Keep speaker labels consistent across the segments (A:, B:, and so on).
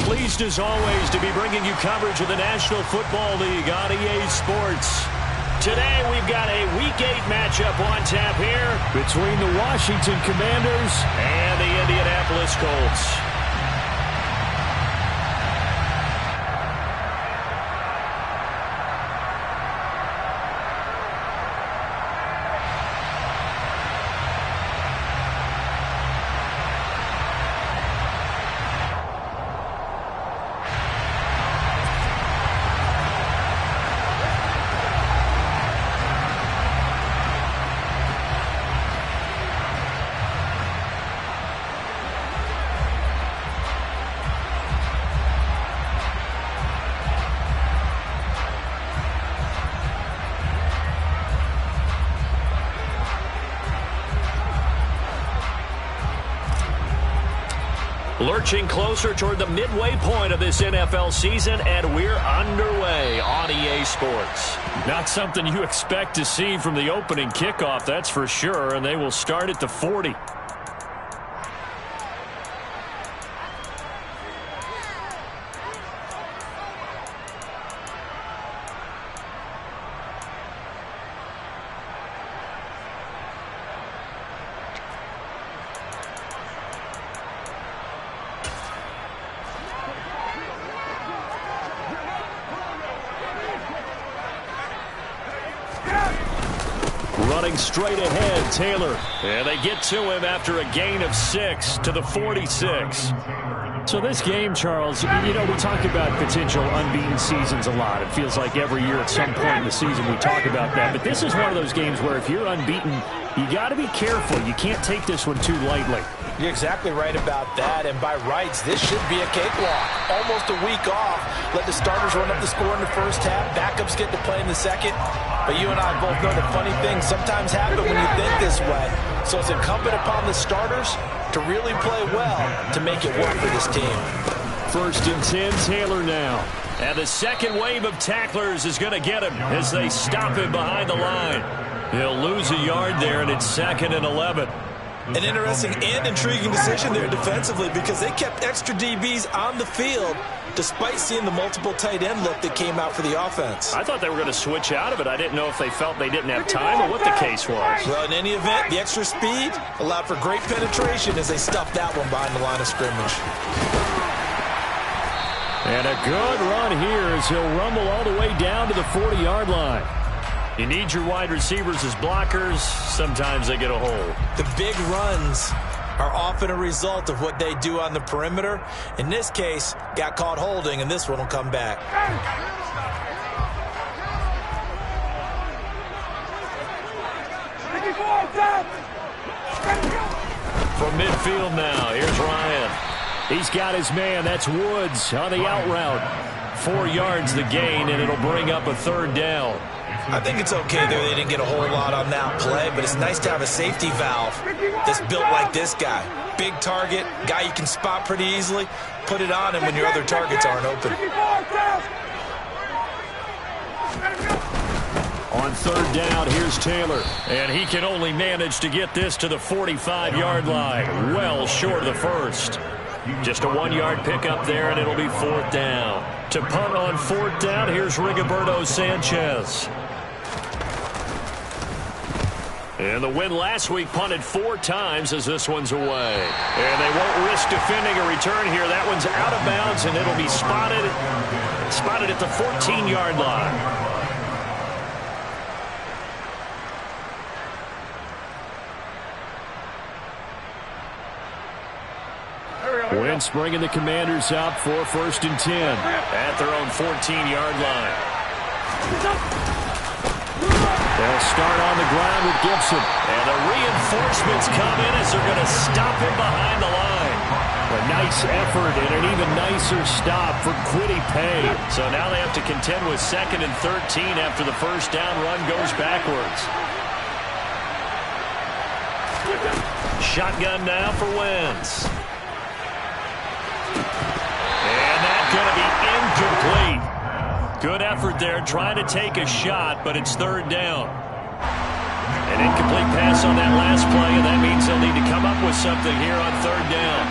A: Pleased as always to be bringing you coverage of the National Football League on EA Sports. Today we've got a Week 8 matchup on tap here between the Washington Commanders and the Indianapolis Colts. Lurching closer toward the midway point of this NFL season, and we're underway on EA Sports. Not something you expect to see from the opening kickoff, that's for sure, and they will start at the 40. Running straight ahead, Taylor. And they get to him after a gain of 6 to the 46. So this game, Charles, you know, we talk about potential unbeaten seasons a lot. It feels like every year at some point in the season we talk about that. But this is one of those games where if you're unbeaten, you got to be careful. You can't take this one too lightly.
B: You're exactly right about that, and by rights, this should be a cakewalk. Almost a week off. Let the starters run up the score in the first half. Backups get to play in the second. But you and I both know the funny things sometimes happen when you think this way. So it's incumbent upon the starters to really play well to make it work for this team.
A: 1st and 10, Taylor now. And the second wave of tacklers is going to get him as they stop him behind the line. He'll lose a yard there, and it's 2nd and 11.
B: An interesting and intriguing decision there defensively because they kept extra DBs on the field despite seeing the multiple tight end look that came out for the offense.
A: I thought they were going to switch out of it. I didn't know if they felt they didn't have time or what the case was.
B: Well, in any event, the extra speed allowed for great penetration as they stuffed that one behind the line of scrimmage.
A: And a good run here as he'll rumble all the way down to the 40-yard line. You need your wide receivers as blockers. Sometimes they get a hole.
B: The big runs are often a result of what they do on the perimeter. In this case, got caught holding, and this one will come back.
A: From midfield now, here's Ryan. He's got his man. That's Woods on the out route. 4 yards the gain, and it'll bring up a 3rd down.
B: I think it's okay there they didn't get a whole lot on that play, but it's nice to have a safety valve that's built like this guy. Big target, guy you can spot pretty easily. Put it on him when your other targets aren't open.
A: On 3rd down, here's Taylor. And he can only manage to get this to the 45-yard line. Well short of the first. Just a 1-yard pickup there, and it'll be 4th down. To punt on 4th down, here's Rigoberto Sanchez. And the win last week punted 4 times as this one's away. And they won't risk defending a return here. That one's out of bounds, and it'll be spotted at the 14-yard line. Wentz bringing the Commanders out for 1st and 10 at their own 14-yard line. They'll start on the ground with Gibson. And the reinforcements come in as they're going to stop him behind the line. A nice effort and an even nicer stop for Kwity Paye. So now they have to contend with 2nd and 13 after the first down run goes backwards. Shotgun now for Wentz. And that's going to be incomplete. Good effort there, trying to take a shot, but it's 3rd down. An incomplete pass on that last play, and that means they'll need to come up with something here on 3rd down.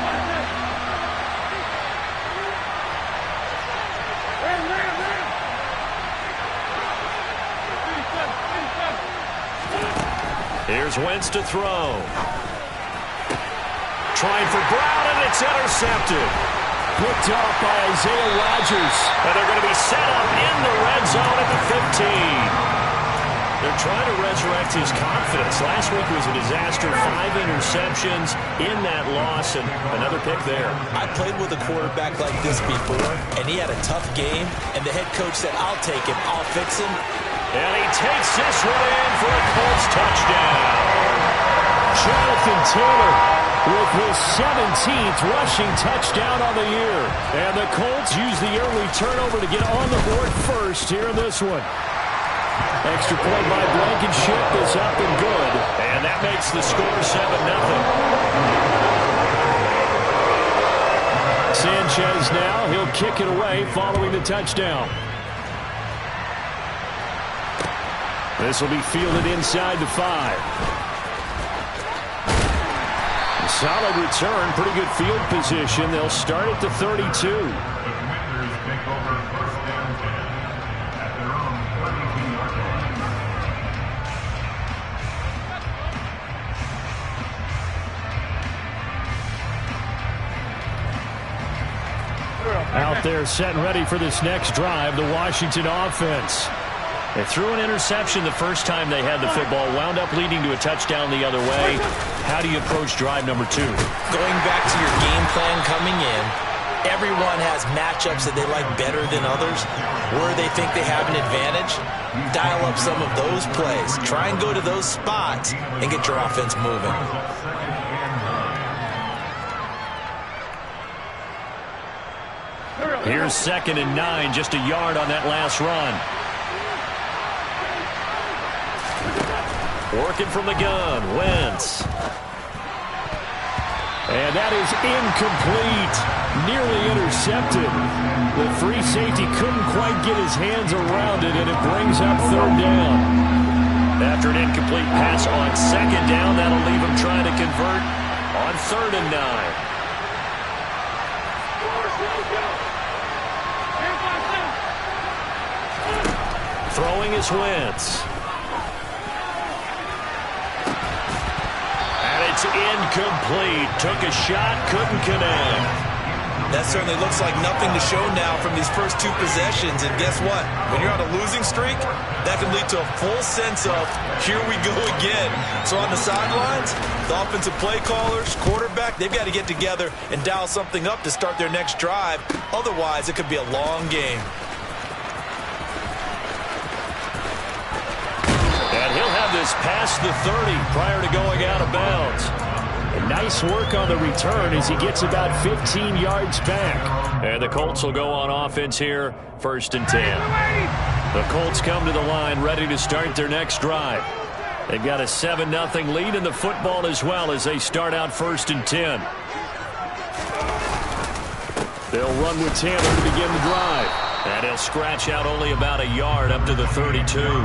A: Here's Wentz to throw. Trying for Brown, and it's intercepted. Picked off by Isaiah Rodgers. And they're going to be set up in the red zone at the 15. They're trying to resurrect his confidence. Last week was a disaster. 5 interceptions in that loss, and another pick there.
B: I played with a quarterback like this before, and he had a tough game, and the head coach said, I'll take him, I'll fix him.
A: And he takes this one in for a Colts touchdown. Jonathan Taylor with his 17th rushing touchdown on the year. And the Colts use the early turnover to get on the board first here in this one. Extra point by Blankenship is up and good. And that makes the score 7-0. Sanchez now, he'll kick it away following the touchdown. This will be fielded inside the 5. Solid return, pretty good field position. They'll start at the 32. Out there set and ready for this next drive, the Washington offense. They threw an interception the first time they had the football, wound up leading to a touchdown the other way. How do you approach drive number 2?
B: Going back to your game plan coming in, everyone has matchups that they like better than others, where they think they have an advantage. Dial up some of those plays. Try and go to those spots and get your offense moving.
A: Here's 2nd and 9, just a yard on that last run. Working from the gun, Wentz. And that is incomplete. Nearly intercepted. The free safety couldn't quite get his hands around it, and it brings up 3rd down. After an incomplete pass on 2nd down, that'll leave him trying to convert on 3rd and 9. Throwing is Wentz. And it's incomplete. Took a shot, couldn't connect.
B: That certainly looks like nothing to show now from these first 2 possessions. And guess what? When you're on a losing streak, that can lead to a full sense of, here we go again. So on the sidelines, the offensive play callers, quarterback, they've got to get together and dial something up to start their next drive. Otherwise, it could be a long game.
A: And he'll have this past the 30 prior to going out of bounds. And nice work on the return as he gets about 15 yards back. And the Colts will go on offense here, 1st and 10. The Colts come to the line ready to start their next drive. They've got a 7-0 lead in the football as well as they start out 1st and 10. They'll run with Taylor to begin the drive. And he'll scratch out only about a yard up to the 32.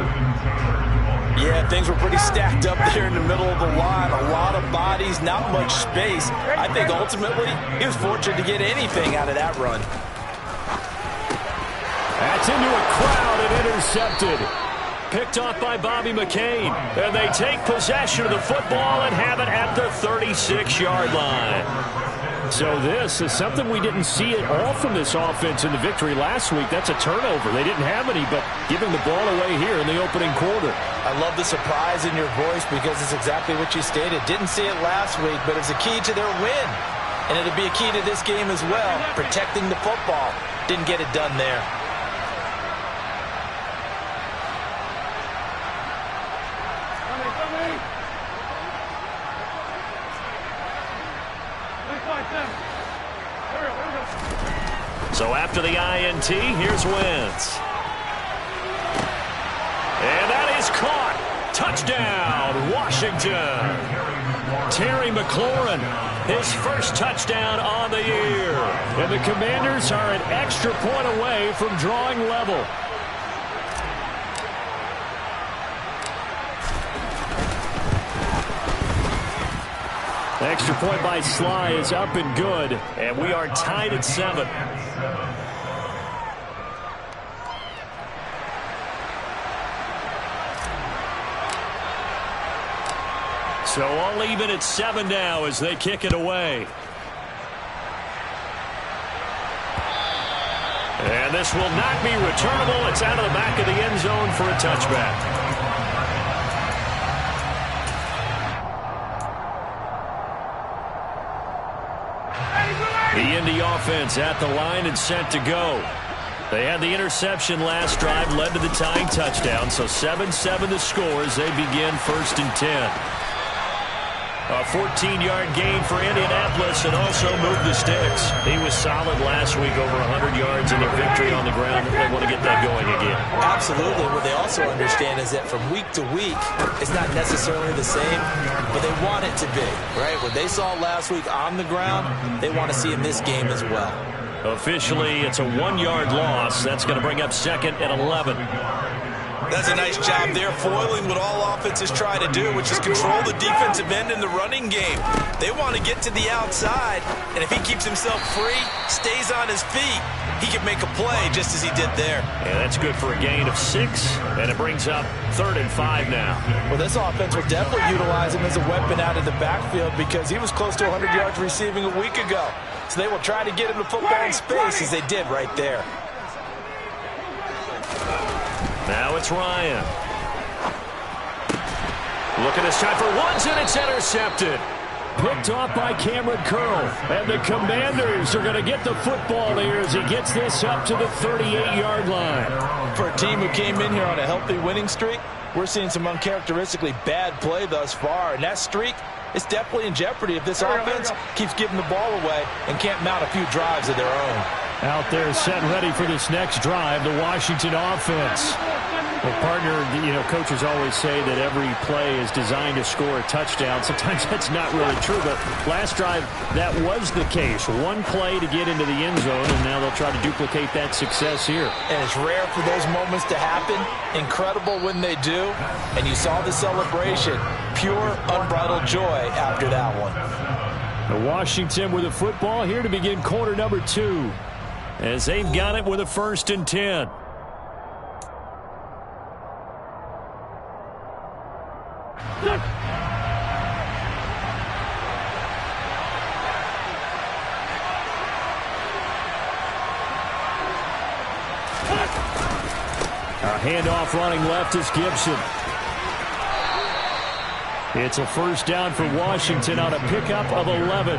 B: Yeah, things were pretty stacked up there in the middle of the line. A lot of bodies, not much space. I think ultimately he was fortunate to get anything out of that run.
A: That's into a crowd and intercepted. Picked off by Bobby McCain. And they take possession of the football and have it at the 36-yard line. So this is something we didn't see at all from this offense in the victory last week. That's a turnover. They didn't have any, but giving the ball away here in the opening quarter.
B: I love the surprise in your voice because it's exactly what you stated. Didn't see it last week, but it's a key to their win. And it'll be a key to this game as well, protecting the football. Didn't get it done there.
A: So after the INT, here's Wentz. And that is caught. Touchdown, Washington. Terry McLaurin, his first touchdown on the year. And the Commanders are an extra point away from drawing level. Extra point by Sly is up and good, and we are tied at 7. So all even at 7 now as they kick it away. And this will not be returnable. It's out of the back of the end zone for a touchback. The Indy offense at the line and set to go. They had the interception last drive, led to the tying touchdown. So 7-7 the score as they begin 1st and 10. A 14-yard gain for Indianapolis and also moved the sticks. He was solid last week, over 100 yards in their victory on the ground. They want to get that going again.
B: Absolutely. What they also understand is that from week to week, it's not necessarily the same, but they want it to be, right? What they saw last week on the ground, they want to see in this game as well.
A: Officially, it's a 1-yard loss. That's going to bring up 2nd and 11.
B: That's a nice job there, foiling what all offenses try to do, which is control the defensive end in the running game. They want to get to the outside, and if he keeps himself free, stays on his feet, he can make a play just as he did there.
A: And that's good for a gain of 6, and it brings up 3rd and 5 now.
B: Well, this offense will definitely utilize him as a weapon out of the backfield because he was close to 100 yards receiving a week ago. So they will try to get him the football in space as they did right there.
A: Now it's Ryan. Looking this time for Woods, and it's intercepted. Picked off by Cameron Curl. And the Commanders are going to get the football here as he gets this up to the 38-yard line.
B: For a team who came in here on a healthy winning streak, we're seeing some uncharacteristically bad play thus far. And that streak is definitely in jeopardy if this offense keeps giving the ball away and can't mount a few drives of their own.
A: Out there set ready for this next drive, the Washington offense. Well, partner, coaches always say that every play is designed to score a touchdown. Sometimes that's not really true, but last drive, that was the case. One play to get into the end zone, and now they'll try to duplicate that success here.
B: And it's rare for those moments to happen. Incredible when they do. And you saw the celebration. Pure, unbridled joy after that one.
A: The Washington with the football here to begin quarter number 2. As they've got it with a 1st and 10. A handoff running left is Gibson. It's a 1st down for Washington on a pickup of 11.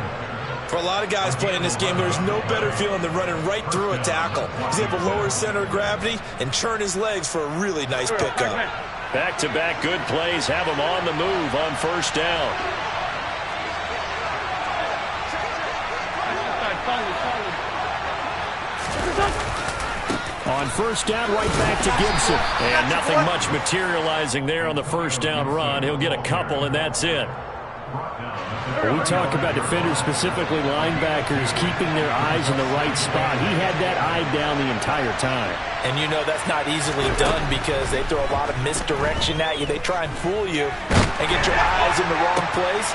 B: For a lot of guys playing this game, there's no better feeling than running right through a tackle. He's able to lower his center of gravity and churn his legs for a really nice pickup.
A: Back-to-back good plays have him on the move on 1st down. On 1st down, right back to Gibson. And nothing much materializing there on the 1st down run. He'll get a couple, and that's it. When we talk about defenders, specifically linebackers, keeping their eyes in the right spot, he had that eye down the entire time. And
B: you know that's not easily done because they throw a lot of misdirection at you. They try and fool you and get your eyes in the wrong place.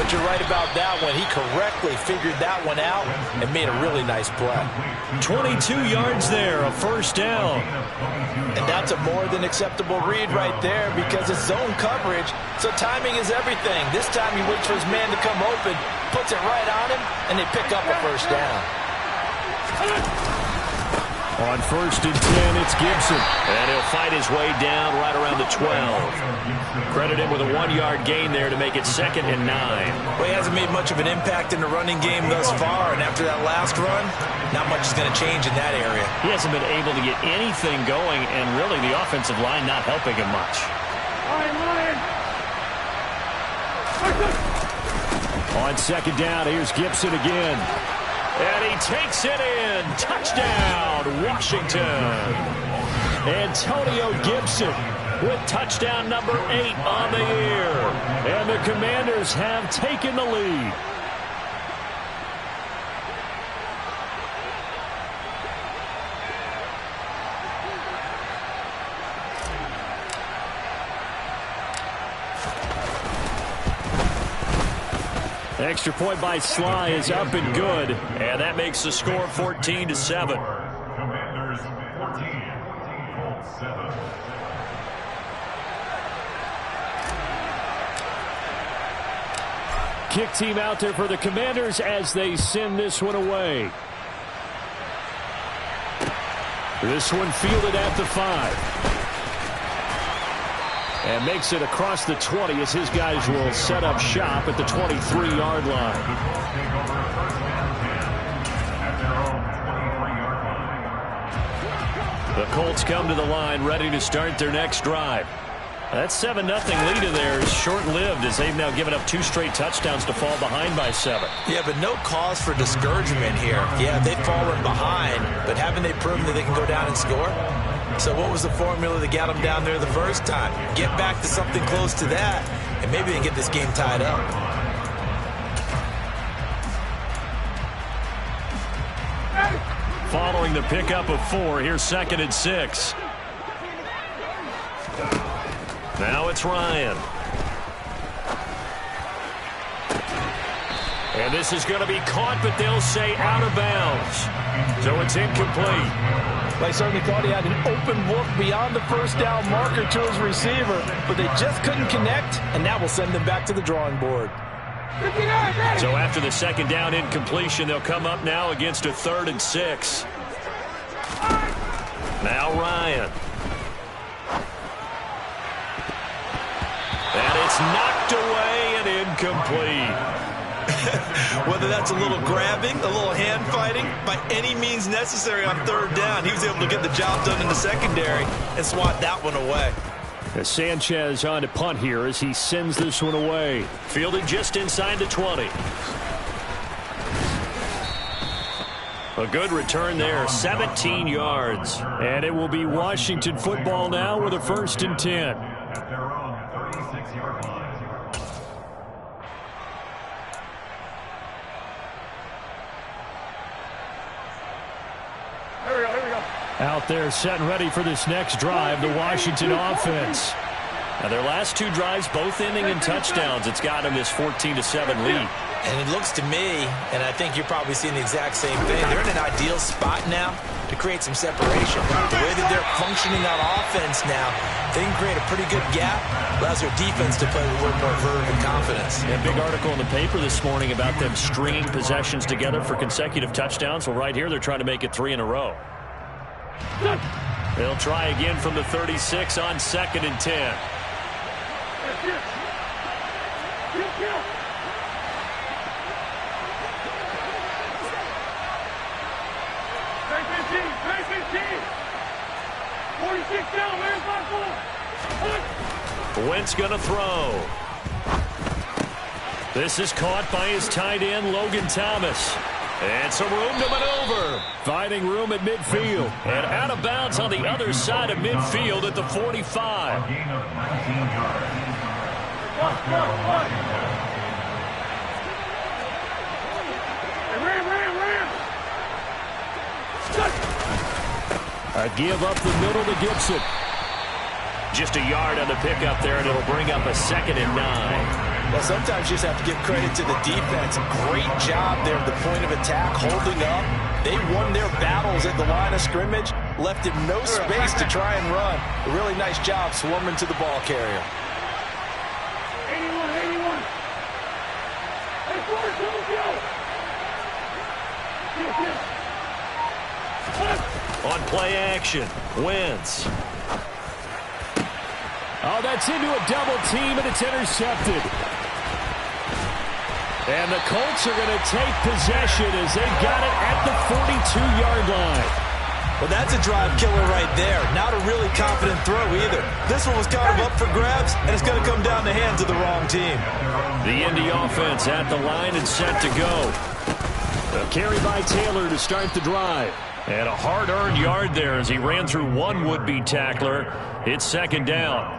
B: But you're right about that one. He correctly figured that one out and made a really nice play.
A: 22 yards there, a 1st down.
B: And that's a more than acceptable read right there because it's zone coverage, so timing is everything. This time he waits for his man to come open, puts it right on him, and they pick up a 1st down.
A: On 1st and 10, it's Gibson. And he'll fight his way down right around the 12. Credit him with a 1-yard gain there to make it 2nd and 9.
B: Well, he hasn't made much of an impact in the running game thus far, and after that last run, not much is going to change in that area.
A: He hasn't been able to get anything going, and really the offensive line not helping him much. On 2nd down, here's Gibson again. And he takes it in. Touchdown, Washington. Antonio Gibson with touchdown number 8 on the year. And the Commanders have taken the lead. Extra point by Sly is up and good, and that makes the score 14-7.
C: Commanders 14, Colts 7.
A: kick team out there for the Commanders as they send this one away. This one fielded at the 5. And makes it across the 20 as his guys will set up shop at the 23-yard line. The Colts come to the line ready to start their next drive. That 7-0 lead of theirs short-lived as they've now given up 2 straight touchdowns to fall behind by 7.
B: Yeah, but no cause for discouragement here. Yeah, they've fallen behind, but haven't they proven that they can go down and score? So what was the formula that got them down there the first time? Get back to something close to that, and maybe they get this game tied up.
A: Following the pickup of 4, here's 2nd and 6. Now it's Ryan. And this is going to be caught, but they'll say out of bounds. So it's incomplete.
B: They certainly thought he had an open look beyond the first down marker to his receiver, but they just couldn't connect, and that will send them back to the drawing board.
A: So after the 2nd down incompletion, they'll come up now against a 3rd and 6. Now Ryan. And it's knocked away and incomplete.
B: Whether that's a little grabbing, a little hand fighting, by any means necessary on 3rd down, he was able to get the job done in the secondary and swat that one away.
A: Sanchez on to punt here as he sends this one away. Fielded just inside the 20. A good return there, 17 yards. And it will be Washington football now with a 1st and 10.
C: At their own 36-yard line.
A: Out there set and ready for this next drive, the Washington offense. Now their last 2 drives, both ending in touchdowns. It's got them this 14-7 lead.
B: And it looks to me, and I think you're probably seeing the exact same thing, they're in an ideal spot now to create some separation. The way that they're functioning on offense now, they can create a pretty good gap. Allows their defense to play with a little more verve and confidence.
A: A big article in the paper this morning about them stringing possessions together for consecutive touchdowns. Well, right here they're trying to make it 3 in a row. They'll try again from the 36 on 2nd and 10. Wentz gonna throw. This is caught by his tight end, Logan Thomas. And some room to maneuver. Finding room at midfield. And out of bounds on the other side of midfield at the 45.
C: A gain of 19 yards.
A: A give up the middle to Gibson. Just a yard on the pickup there, and it'll bring up a 2nd and 9.
B: Well, sometimes you just have to give credit to the defense. Great job there at the point of attack, holding up. They won their battles at the line of scrimmage, left him no space to try and run. A really nice job swarming to the ball carrier.
D: 81. Hey, Forrest,
A: On play action, Wentz. Oh, that's into a double team, and it's intercepted. And the Colts are going to take possession as they've got it at the 42-yard line.
B: Well, that's a drive killer right there. Not a really confident throw either. This one was kind of up for grabs, and it's going to come down the hands of the wrong team.
A: The Indy offense at the line and set to go. A carry by Taylor to start the drive. And a hard-earned yard there as he ran through one would-be tackler. It's 2nd down.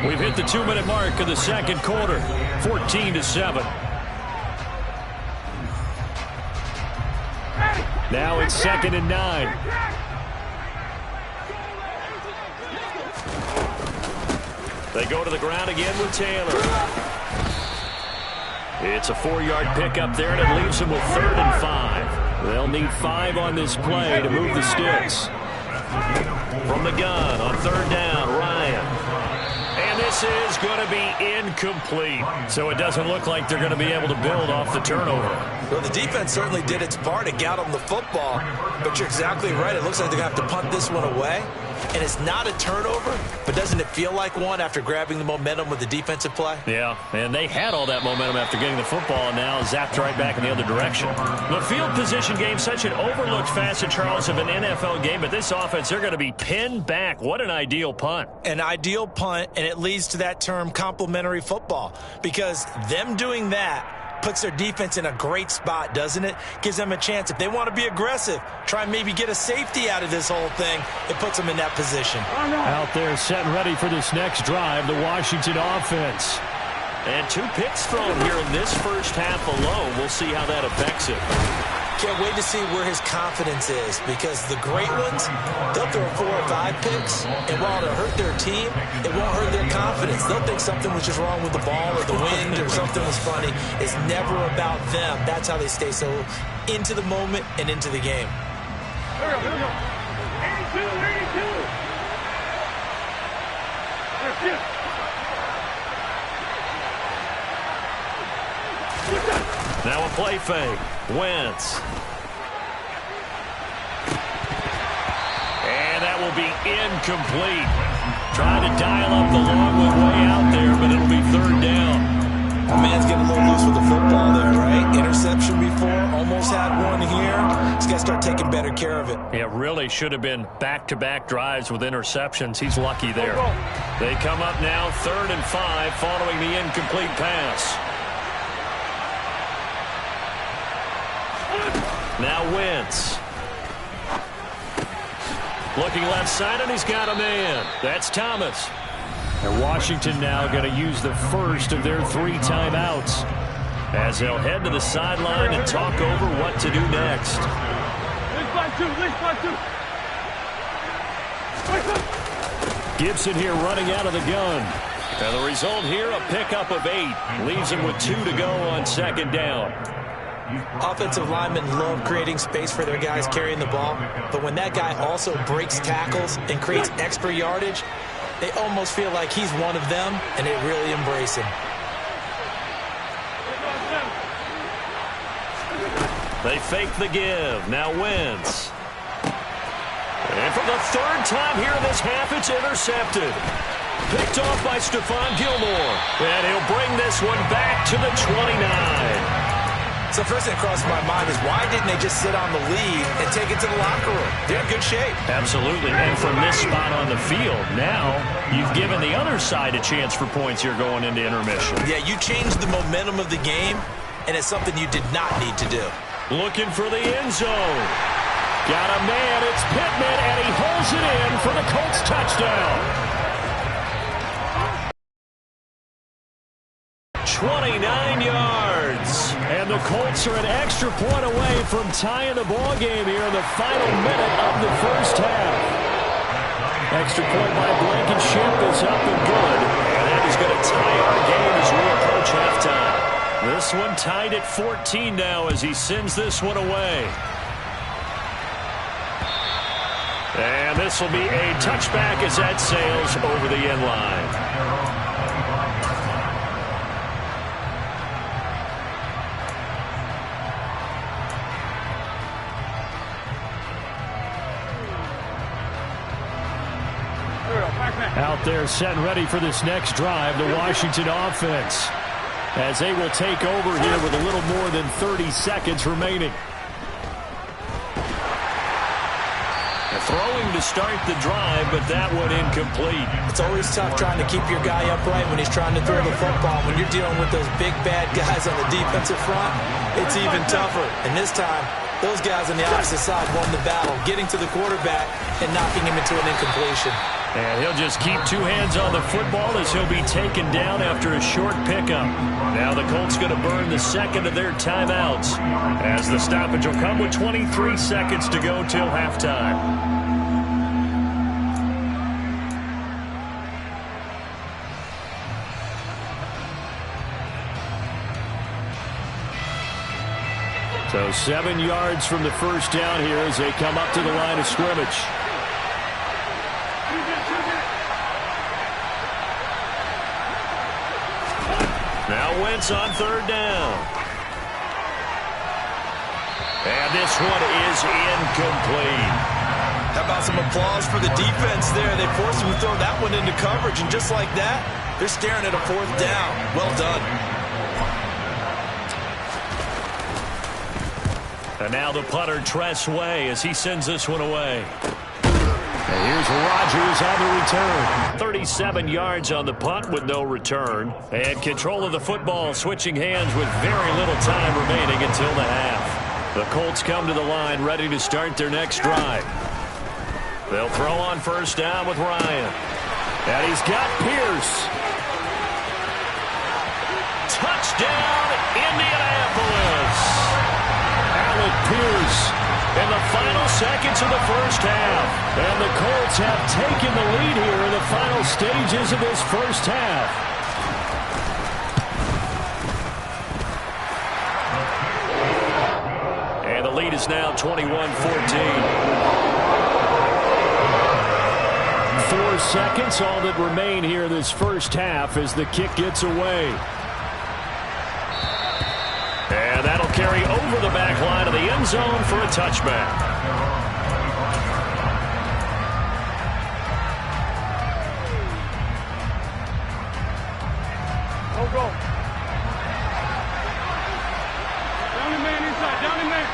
A: We've hit the 2-minute mark of the 2nd quarter, 14-7. Now it's 2nd and 9. They go to the ground again with Taylor. It's a 4-yard pickup there, and it leaves them with 3rd and 5. They'll need 5 on this play to move the sticks. From the gun on 3rd down, Ryan. And this this is going to be incomplete. So it doesn't look like they're going to be able to build off the turnover.
B: Well, the defense certainly did its part to get them the football, but you're exactly right. It looks like they're going to have to punt this one away. And it's not a turnover, but doesn't it feel like one after grabbing the momentum with the defensive play?
A: Yeah, and they had all that momentum after getting the football and now zapped right back in the other direction. The field position game, such an overlooked facet, Charles, of an NFL game, but this offense, they're going to be pinned back. What an ideal punt.
B: An ideal punt, and it leads to that term complementary football, because them doing that puts their defense in a great spot, doesn't it? Gives them a chance. If they want to be aggressive, try and maybe get a safety out of this whole thing, it puts them in that position.
A: Out there set and ready for this next drive, the Washington offense. And 2 picks thrown here in this first half alone. We'll see how that affects it.
B: Can't wait to see where his confidence is, because the great ones, they'll throw 4 or 5 picks, and while it'll hurt their team, it won't hurt their confidence. They'll think something was just wrong with the ball or the wind or something was funny. It's never about them. That's how they stay so into the moment and into the game.
D: Here we go. 82, 82.
A: Now a play fake. Wentz. And that will be incomplete. Trying to dial up the long one way out there, but it'll be 3rd down.
B: The man's getting a little loose with the football there, right? Interception before, almost had one here. He's got to start taking better care of it.
A: It really should have been back-to-back drives with interceptions. He's lucky there. They come up now 3rd and 5 following the incomplete pass. Now Wentz. Looking left side, and he's got a man. That's Thomas. And Washington now going to use the first of their 3 timeouts as they'll head to the sideline and talk over what to do next. Gibson here running out of the gun. And the result here, a pickup of 8. Leaves him with 2 to go on 2nd down.
B: Offensive linemen love creating space for their guys carrying the ball, but when that guy also breaks tackles and creates extra yardage, they almost feel like he's one of them, and they really embrace him.
A: They fake the give. Now Wentz. And for the 3rd time here in this half, it's intercepted. Picked off by Stephon Gilmore. And he'll bring this one back to the 29.
B: So first thing that crossed my mind is, why didn't they just sit on the lead and take it to the locker room? They're in good shape.
A: Absolutely. And from this spot on the field, now you've given the other side a chance for points here going into intermission.
B: Yeah, you changed the momentum of the game, and it's something you did not need to do.
A: Looking for the end zone. Got a man. It's Pittman, and he holds it in for the Colts touchdown. 29 yards. And the Colts are an extra point away from tying the ball game here in the final minute of the first half. Extra point by Blankenship is up and good. And that is going to tie our game as we approach halftime. This one tied at 14 now as he sends this one away. And this will be a touchback as that sails over the end line. Out there set and ready for this next drive, the Washington offense, as they will take over here with a little more than 30 seconds remaining. Throwing to start the drive, but that one incomplete.
B: It's always tough trying to keep your guy upright when he's trying to throw the football. When you're dealing with those big, bad guys on the defensive front, it's even tougher. And this time, those guys on the opposite side won the battle, getting to the quarterback and knocking him into an incompletion.
A: And he'll just keep 2 hands on the football as he'll be taken down after a short pickup. Now the Colts going to burn the second of their timeouts as the stoppage will come with 23 seconds to go till halftime. So 7 yards from the first down here as they come up to the line of scrimmage. offense on third down. And this one is incomplete.
B: How about some applause for the defense there? They forced him to throw that one into coverage, and just like that, they're staring at a fourth down. Well done.
A: And now the punter, Tress Way, as he sends this one away. And here's Rodgers on the return. 37 yards on the punt with no return. And control of the football, switching hands with very little time remaining until the half. The Colts come to the line, ready to start their next drive. They'll throw on first down with Ryan. And he's got Pierce. Touchdown, Indianapolis. Alec Pierce in the final seconds of the first half. And the Colts have taken the lead here in the final stages of this first half. And the lead is now 21-14. 4 seconds, all that remain here this first half as the kick gets away. And that'll carry over the back line of the end zone for a touchback.
D: Go. Down the man inside. Down the man.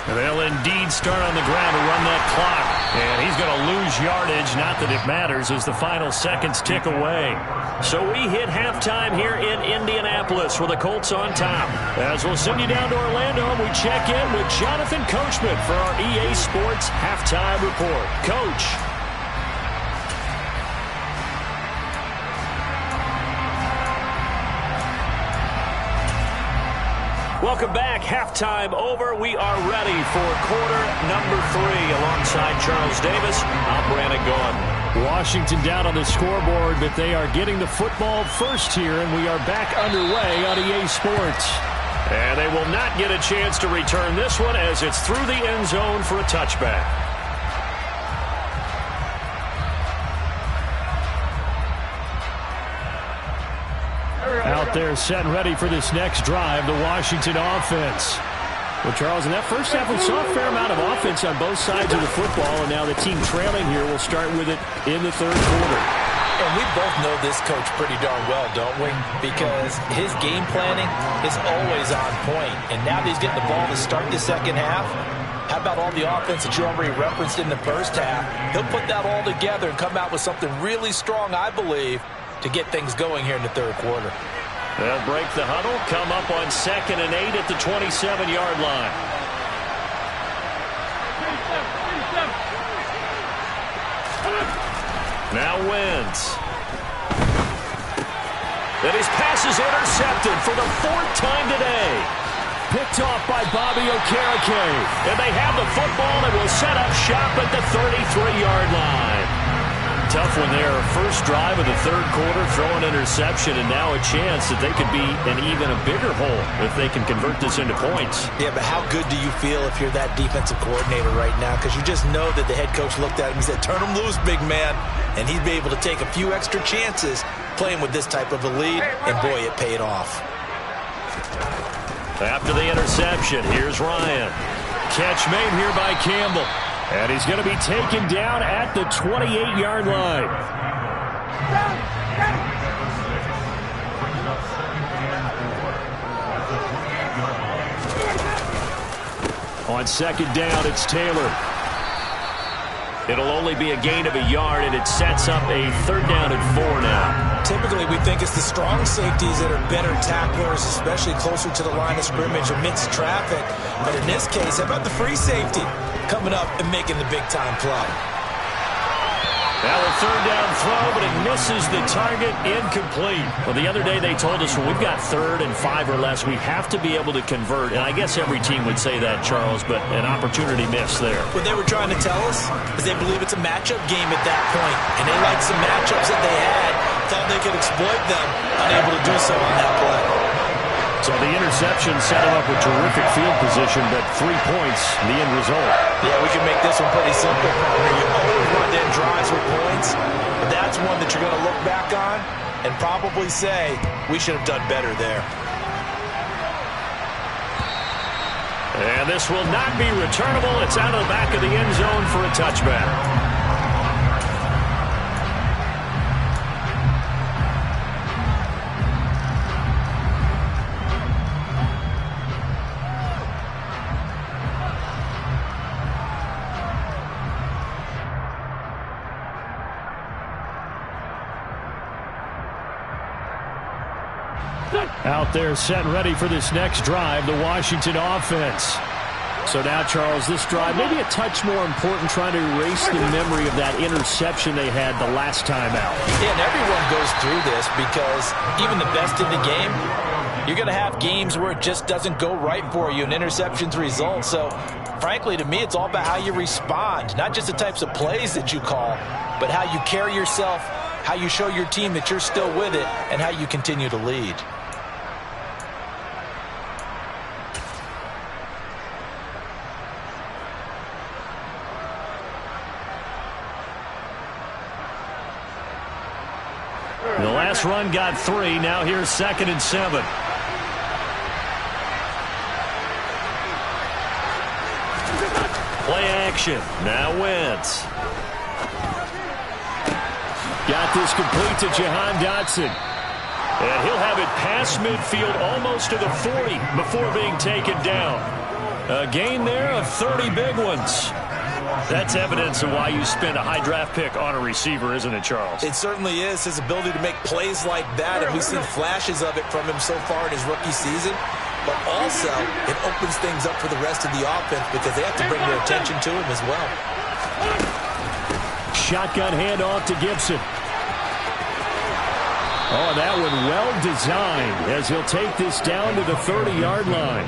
A: And they'll indeed start on the ground to run that clock. And he's going to lose yardage. Not that it matters as the final seconds tick away. So we hit halftime here in Indianapolis with the Colts on top. As we'll send you down to Orlando, we check in with Jonathan Coachman for our EA Sports Halftime Report. Coach. Welcome back. Halftime over. We are ready for quarter number 3 alongside Charles Davis. I'm Brandon Gaudin. Washington down on the scoreboard, but they are getting the football first here, and we are back underway on EA Sports. And they will not get a chance to return this one as it's through the end zone for a touchback. Out there set and ready for this next drive, the Washington offense. Well, Charles, in that first half, we saw a fair amount of offense on both sides of the football, and now the team trailing here will start with it in the third quarter.
B: And we both know this coach pretty darn well, don't we? Because his game planning is always on point. And now that he's getting the ball to start the second half, how about all the offense that you already referenced in the first half? He'll put that all together and come out with something really strong, I believe, to get things going here in the third quarter.
A: They'll break the huddle, come up on 2nd and 8 at the 27-yard line. Now Wentz. And his pass is intercepted for the 4th time today. Picked off by Bobby Okereke. And they have the football and will set up shop at the 33-yard line. Tough one there. First drive of the third quarter, throw an interception, and now a chance that they could be in even a bigger hole if they can convert this into points.
B: Yeah, but how good do you feel if you're that defensive coordinator right now? Because you just know that the head coach looked at him and said, turn him loose, big man. And he'd be able to take a few extra chances playing with this type of a lead, and boy, it paid off.
A: After the interception, here's Ryan. Catch made here by Campbell. And he's going to be taken down at the 28-yard line. On 2nd down, it's Taylor. It'll only be a gain of a yard, and it sets up a 3rd down and 4 now.
B: Typically, we think it's the strong safeties that are better tacklers, especially closer to the line of scrimmage amidst traffic. But in this case, how about the free safety coming up and making the big-time play?
A: Now a 3rd down throw, but it misses the target, incomplete. Well, the other day they told us when we've got 3rd and 5 or less, we have to be able to convert. And I guess every team would say that, Charles, but an opportunity missed there.
B: What they were trying to tell us is they believe it's a matchup game at that point. And they liked some matchups that they had, thought they could exploit them, unable to do so on that play.
A: So the interception set him up with terrific field position, but 3 points, the end result.
B: Yeah, we can make this one pretty simple. You always want to end drives with points, but that's one that you're going to look back on and probably say, we should have done better there.
A: And this will not be returnable. It's out of the back of the end zone for a touchback. Out there set and ready for this next drive, the Washington offense. So now, Charles, this drive maybe a touch more important, trying to erase the memory of that interception they had the last time out.
B: Yeah, and everyone goes through this because even the best in the game, you're going to have games where it just doesn't go right for you and interceptions result. So, frankly, to me, it's all about how you respond, not just the types of plays that you call, but how you carry yourself, how you show your team that you're still with it, and how you continue to lead.
A: The last run got 3. Now here's 2nd and 7. Play action. Now Wentz. Got this complete to Jahan Dotson. And he'll have it past midfield almost to the 40 before being taken down. A gain there of 30 big ones. That's evidence of why you spend a high draft pick on a receiver, isn't it, Charles?
B: It certainly is. His ability to make plays like that, and we've seen flashes of it from him so far in his rookie season. But also, it opens things up for the rest of the offense because they have to bring their attention to him as well.
A: Shotgun handoff to Gibson. Oh, that one well designed as he'll take this down to the 30-yard line.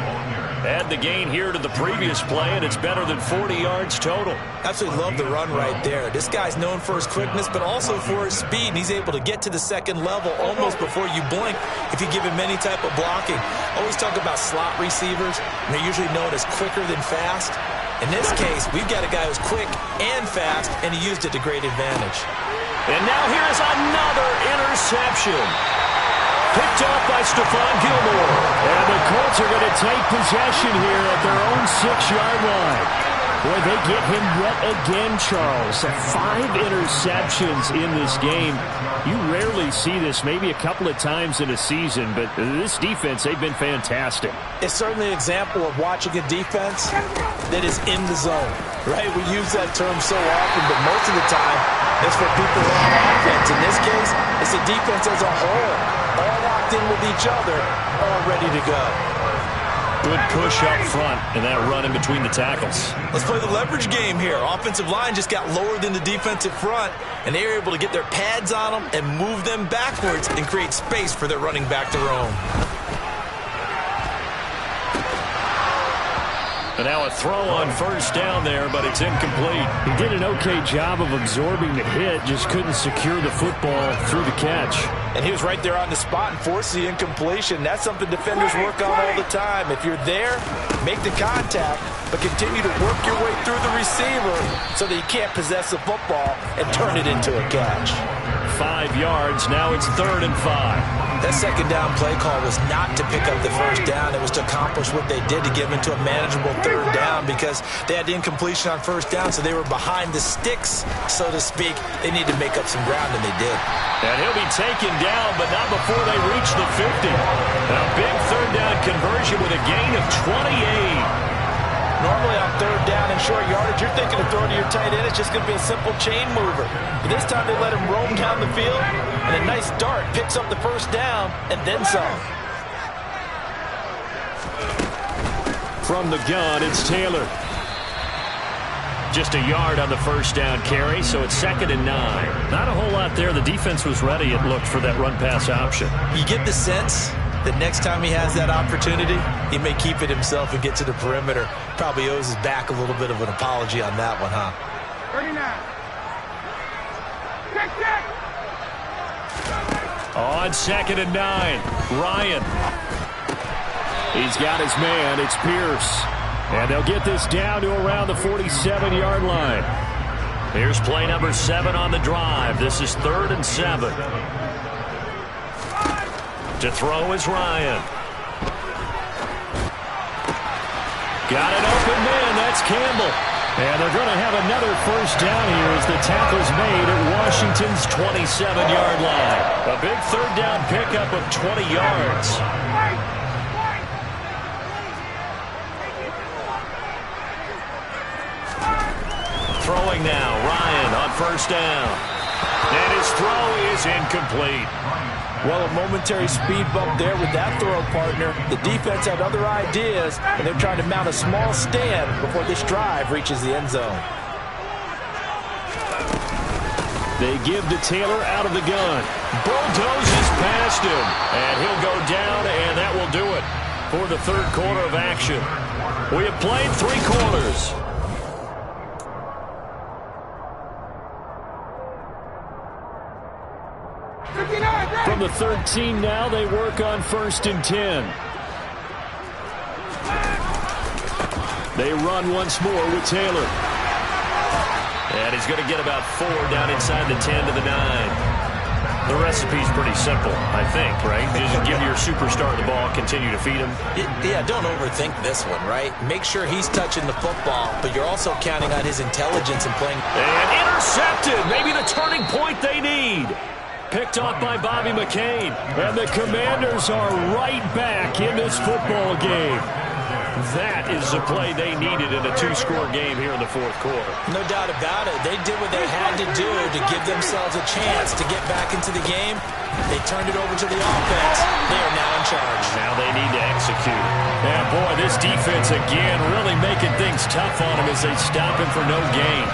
A: Add the gain here to the previous play, and it's better than 40 yards total.
B: Absolutely love the run right there. This guy's known for his quickness, but also for his speed. And he's able to get to the second level almost before you blink if you give him any type of blocking. Always talk about slot receivers, and they're usually known as quicker than fast. In this case, we've got a guy who's quick and fast, and he used it to great advantage.
A: And now here's another interception. Picked off by Stephon Gilmore. And the Colts are going to take possession here at their own 6-yard line. Boy, they get him yet again, Charles. 5 interceptions in this game. You rarely see this, maybe a couple of times in a season, but this defense, they've been fantastic.
B: It's certainly an example of watching a defense that is in the zone, right? We use that term so often, but most of the time, it's for people who are on offense. In this case, it's a defense as a whole, all locked in with each other, all ready to go.
A: Good push up front, and that run in between the tackles.
B: Let's play the leverage game here. Offensive line just got lower than the defensive front, and they were able to get their pads on them and move them backwards and create space for their running back to roam.
A: And now a throw on first down there, but it's incomplete. He did an okay job of absorbing the hit, just couldn't secure the football through the catch.
B: And he was right there on the spot and forced the incompletion. That's something defenders work on all the time. If you're there, make the contact, but continue to work your way through the receiver so that you can't possess the football and turn it into a catch.
A: 5 yards, now it's 3rd and 5.
B: That second down play call was not to pick up the first down. It was to accomplish what they did to get into a manageable 3rd down because they had the incompletion on first down, so they were behind the sticks, so to speak. They needed to make up some ground, and they did.
A: And he'll be taken down, but not before they reach the 50. A big 3rd down conversion with a gain of 28.
B: Normally on 3rd down and short yardage, you're thinking of throwing to your tight end. It's just going to be a simple chain mover. But this time they let him roam down the field, and a nice dart picks up the first down and then some.
A: From the gun, it's Taylor. Just a yard on the first down carry, so it's 2nd and 9. Not a whole lot there. The defense was ready, it looked, for that run-pass option.
B: You get the sense that next time he has that opportunity, he may keep it himself and get to the perimeter. Probably owes his back a little bit of an apology on that one, huh?
D: 39.
A: On 2nd and 9, Ryan. He's got his man. It's Pierce. And they'll get this down to around the 47-yard line. Here's play number 7 on the drive. This is 3rd and 7. To throw is Ryan. Got an open man. That's Campbell. And they're going to have another first down here as the tackle's made at Washington's 27-yard line. A big third down pickup of 20 yards. Throwing now, Ryan on first down. And his throw is incomplete.
B: Well, a momentary speed bump there with that throw partner. The defense had other ideas, and they're trying to mount a small stand before this drive reaches the end zone.
A: They give to Taylor out of the gun. Bulldozes past him, and he'll go down, and that will do it for the third quarter of action. We have played 3 quarters. From the 13 now, they work on 1st and 10. They run once more with Taylor. And he's going to get about 4 down inside the 10 to the 9. The recipe's pretty simple, I think, right? Just give your superstar the ball, continue to feed him.
B: Yeah, don't overthink this one, right? Make sure he's touching the football, but you're also counting on his intelligence and playing.
A: And intercepted, maybe the turning point they need. Picked off by Bobby McCain. And the Commanders are right back in this football game. That is the play they needed in a 2-score game here in the 4th quarter.
B: No doubt about it. They did what they had to do to give themselves a chance to get back into the game. They turned it over to the offense. They are now in charge.
A: Now they need to execute. And boy, this defense again really making things tough on him as they stop him for no gain.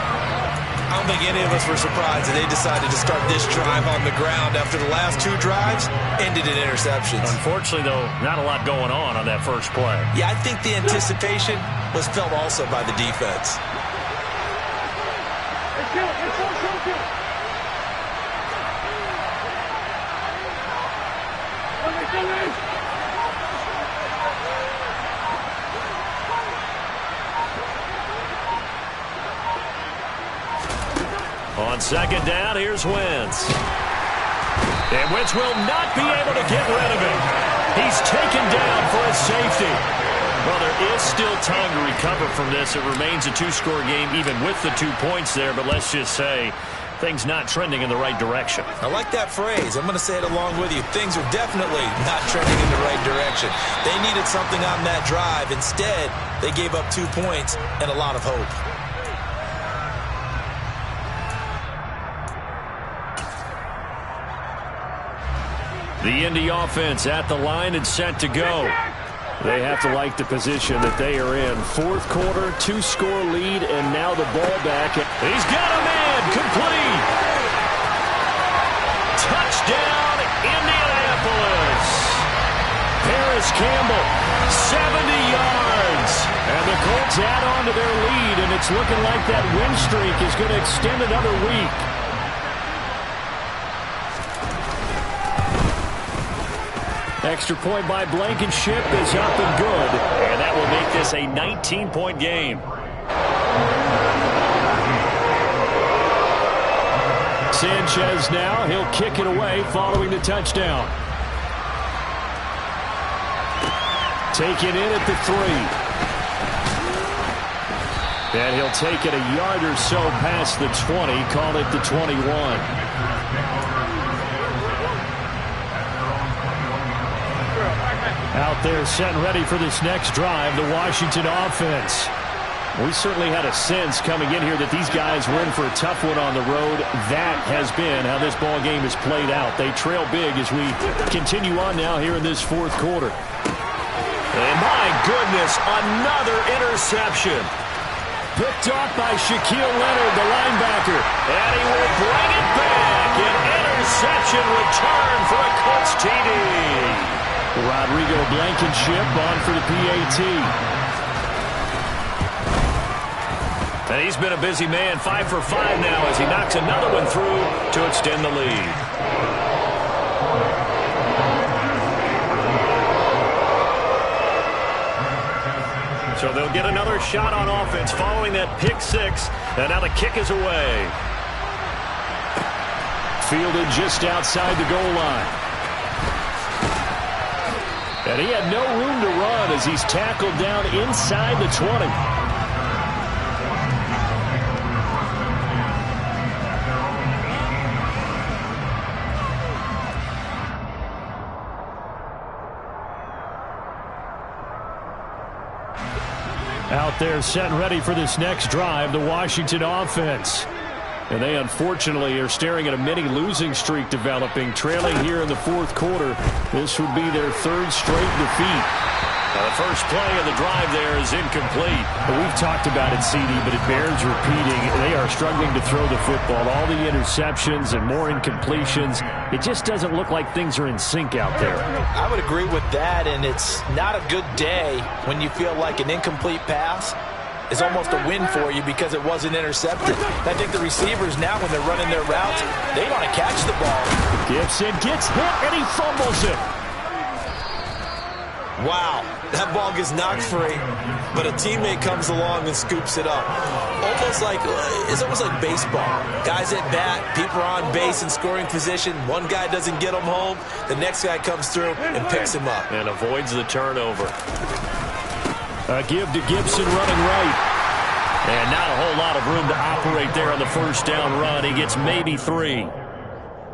B: I don't think any of us were surprised that they decided to start this drive on the ground after the last 2 drives ended in interceptions.
A: Unfortunately, though, not a lot going on that first play.
B: Yeah, I think the anticipation was felt also by the defense.
A: On 2nd down, here's Wentz. And Wentz will not be able to get rid of him. He's taken down for a safety. Well, there is still time to recover from this. It remains a 2-score game even with the 2 points there, but let's just say things not trending in the right direction.
B: I like that phrase. I'm going to say it along with you. Things are definitely not trending in the right direction. They needed something on that drive. Instead, they gave up 2 points and a lot of hope.
A: The Indy offense at the line and set to go. They have to like the position that they are in. 4th quarter, 2-score lead, and now the ball back. He's got a man, complete. Touchdown, Indianapolis. Paris Campbell, 70 yards. And the Colts add on to their lead, and it's looking like that win streak is going to extend another week. Extra point by Blankenship is up and good. And that will make this a 19-point game. Sanchez now. He'll kick it away following the touchdown. Taken in at the 3. And he'll take it a yard or so past the 20. Call it the 21. Out there set and ready for this next drive, the Washington offense. We certainly had a sense coming in here that these guys were in for a tough one on the road. That has been how this ball game is played out. They trail big as we continue on now here in this 4th quarter. And my goodness, another interception. Picked off by Shaquille Leonard, the linebacker. And he will bring it back. An interception return for a Colts TD. Rodrigo Blankenship on for the PAT. And he's been a busy man, 5 for 5 now as he knocks another one through to extend the lead. So they'll get another shot on offense following that pick 6. And now the kick is away. Fielded just outside the goal line. And he had no room to run as he's tackled down inside the 20. Out there set and ready for this next drive, the Washington offense. And they unfortunately are staring at a mini losing streak developing, trailing here in the fourth quarter. This would be their third straight defeat. Now the first play of the drive there is incomplete. We've talked about it, CD, but it bears repeating. They are struggling to throw the football. All the interceptions and more incompletions. It just doesn't look like things are in sync out there.
B: I would agree with that, and it's not a good day when you feel like an incomplete pass is almost a win for you because it wasn't intercepted. I think the receivers now, when they're running their routes, they want to catch the ball.
A: Gibson gets hit, and he fumbles it.
E: Wow, that ball gets knocked free, but a teammate comes along and scoops it up. It's almost like baseball. Guys at bat, people are on base in scoring position. One guy doesn't get him home. The next guy comes through and picks him up.
A: And avoids the turnover. A give to Gibson running right. And not a whole lot of room to operate there on the first down run. He gets maybe 3.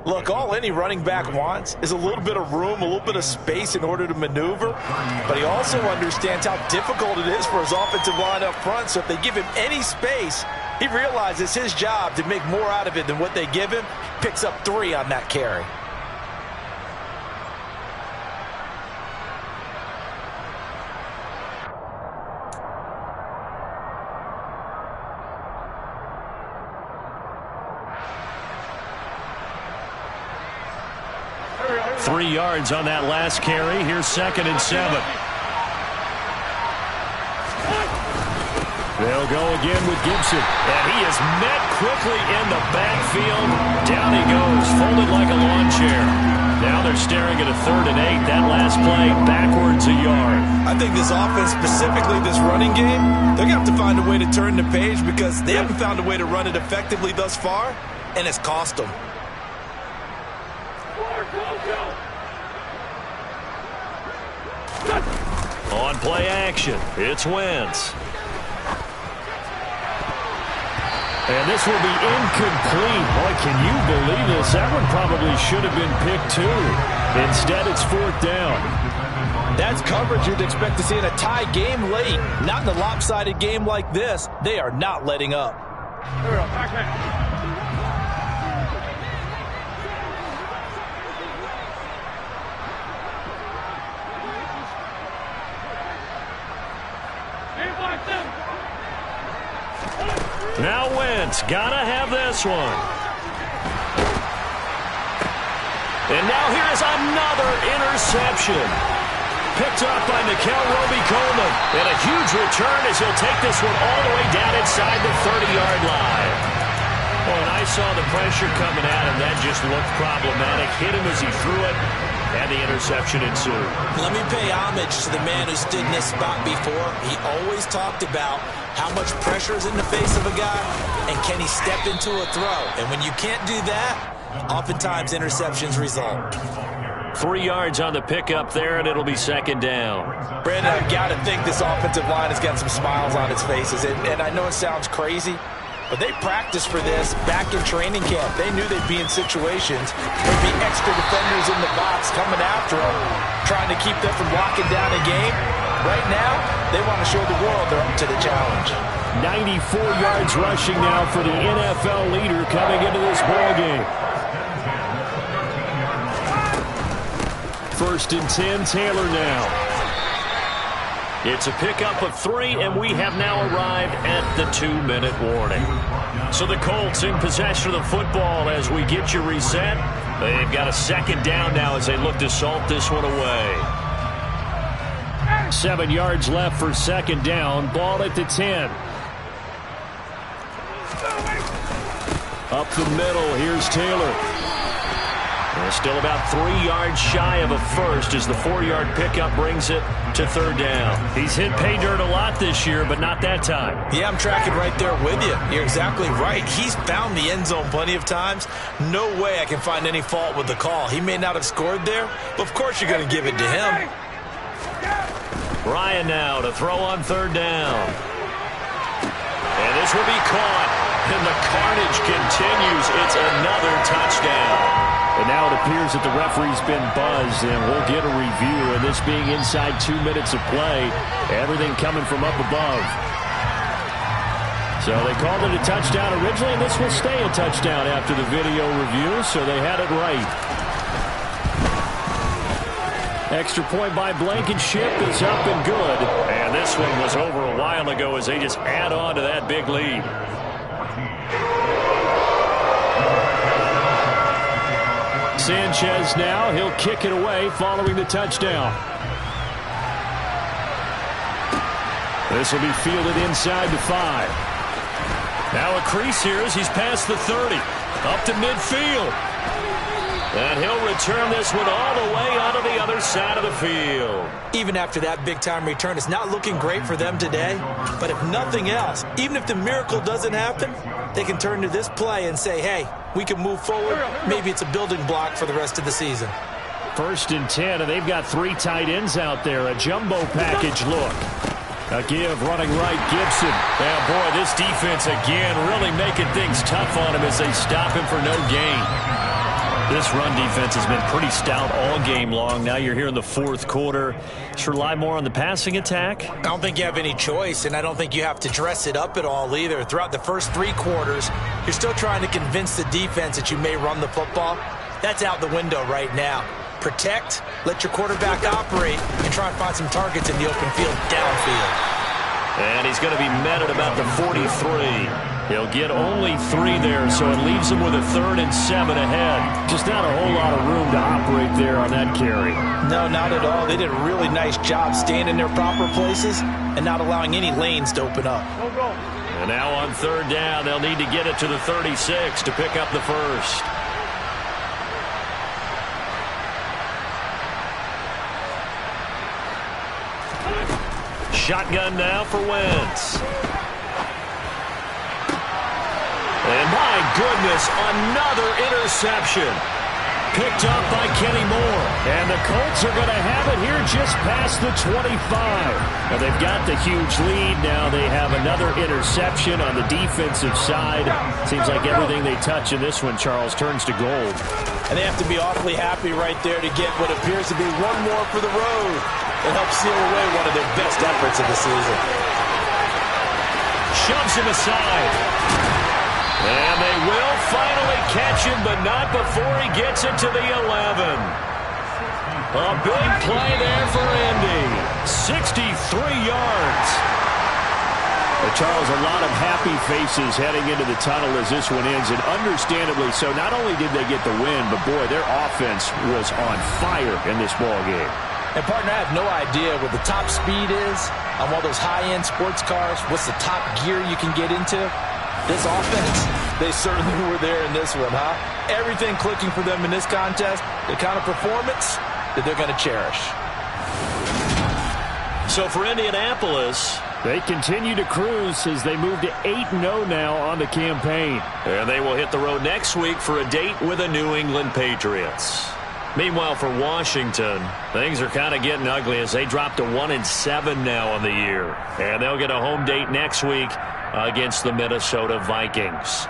B: Look, all any running back wants is a little bit of room, a little bit of space in order to maneuver. But he also understands how difficult it is for his offensive line up front. So if they give him any space, he realizes his job to make more out of it than what they give him. Picks up 3 on that carry.
A: Three yards on that last carry. Here's 2nd and 7. They'll go again with Gibson. And he is met quickly in the backfield. Down he goes, folded like a lawn chair. Now they're staring at a 3rd and 8. That last play, backwards a yard.
E: I think this offense, specifically this running game, they're going to have to find a way to turn the page because they haven't found a way to run it effectively thus far, and it's cost them.
A: On play action, it's Wentz. And this will be incomplete. Boy, can you believe this? That one probably should have been picked too. Instead, it's 4th down.
B: That's coverage you'd expect to see in a tie game late. Not in a lopsided game like this. They are not letting up.
A: Now Wentz, gotta have this one. And now here's another interception. Picked up by Mikel Roby-Coleman. And a huge return as he'll take this one all the way down inside the 30-yard line. Oh, and I saw the pressure coming at him. That just looked problematic. Hit him as he threw it. And the interception ensued.
E: Let me pay homage to the man who stood in this spot before. He always talked about how much pressure is in the face of a guy and can he step into a throw. And when you can't do that, oftentimes interceptions result.
A: 3 yards on the pickup there, and it'll be 2nd down.
B: Brandon, I've got to think this offensive line has got some smiles on its faces. And I know it sounds crazy, but they practiced for this back in training camp. They knew they'd be in situations where there'd be extra defenders in the box coming after them, trying to keep them from locking down a game. Right now, they want to show the world they're up to the challenge.
A: 94 yards rushing now for the NFL leader coming into this ballgame. 1st and 10, Taylor now. It's a pickup of 3, and we have now arrived at the 2-minute warning. So the Colts in possession of the football as we get you reset. They've got a 2nd down now as they look to salt this one away. 7 yards left for 2nd down. Ball at the 10. Up the middle, here's Taylor. And still about 3 yards shy of a first as the 4-yard pickup brings it to 3rd down. He's hit pay dirt a lot this year, but not that time.
E: Yeah, I'm tracking right there with you. You're exactly right. He's found the end zone plenty of times. No way I can find any fault with the call. He may not have scored there, but of course you're going to give it to him.
A: Ryan now to throw on third down. And this will be caught. And the carnage continues. It's another touchdown. And now it appears that the referee's been buzzed, and we'll get a review. And this being inside 2 minutes of play, everything coming from up above. So they called it a touchdown originally, and this will stay a touchdown after the video review, so they had it right. Extra point by Blankenship is up and good. And this one was over a while ago as they just add on to that big lead. Sanchez now, he'll kick it away following the touchdown. This will be fielded inside the 5. Now a crease here as he's past the 30. Up to midfield. And he'll return this one all the way onto the other side of the field.
E: Even after that big-time return, it's not looking great for them today. But if nothing else, even if the miracle doesn't happen, they can turn to this play and say, hey, we can move forward. Maybe it's a building block for the rest of the season.
A: 1st and 10, and they've got 3 tight ends out there. A jumbo package look. A give running right, Gibson. Yeah, boy, this defense again really making things tough on him as they stop him for no gain. This run defense has been pretty stout all game long. Now you're here in the 4th quarter. Just rely more on the passing attack.
B: I don't think you have any choice, and I don't think you have to dress it up at all either. Throughout the first 3 quarters, you're still trying to convince the defense that you may run the football. That's out the window right now. Protect, let your quarterback operate, and try and find some targets in the open field downfield.
A: And he's going to be met at about the 43. He'll get only 3 there, so it leaves him with a 3rd and 7 ahead. Just not a whole lot of room to operate there on that carry.
B: No, not at all. They did a really nice job staying in their proper places and not allowing any lanes to open up.
A: And now on 3rd down, they'll need to get it to the 36 to pick up the 1st. Shotgun now for Wentz. And my goodness, another interception. Picked up by Kenny Moore. And the Colts are going to have it here just past the 25. Now they've got the huge lead. Now they have another interception on the defensive side. Seems like everything they touch in this one, Charles, turns to gold.
B: And they have to be awfully happy right there to get what appears to be one more for the road. It helps seal away one of their best efforts of the season.
A: Shoves him aside. And they will finally catch him, but not before he gets it to the 11. A big play there for Indy. 63 yards. But Charles, a lot of happy faces heading into the tunnel as this one ends, and understandably so. Not only did they get the win, but boy, their offense was on fire in this ball game.
B: And, partner, I have no idea what the top speed is on all those high-end sports cars. What's the top gear you can get into? This offense, they certainly were there in this one, huh? Everything clicking for them in this contest, the kind of performance that they're going to cherish.
A: So for Indianapolis, they continue to cruise as they move to 8-0 now on the campaign. And they will hit the road next week for a date with the New England Patriots. Meanwhile, for Washington, things are kind of getting ugly as they drop to 1-7 now on the year. And they'll get a home date next week against the Minnesota Vikings.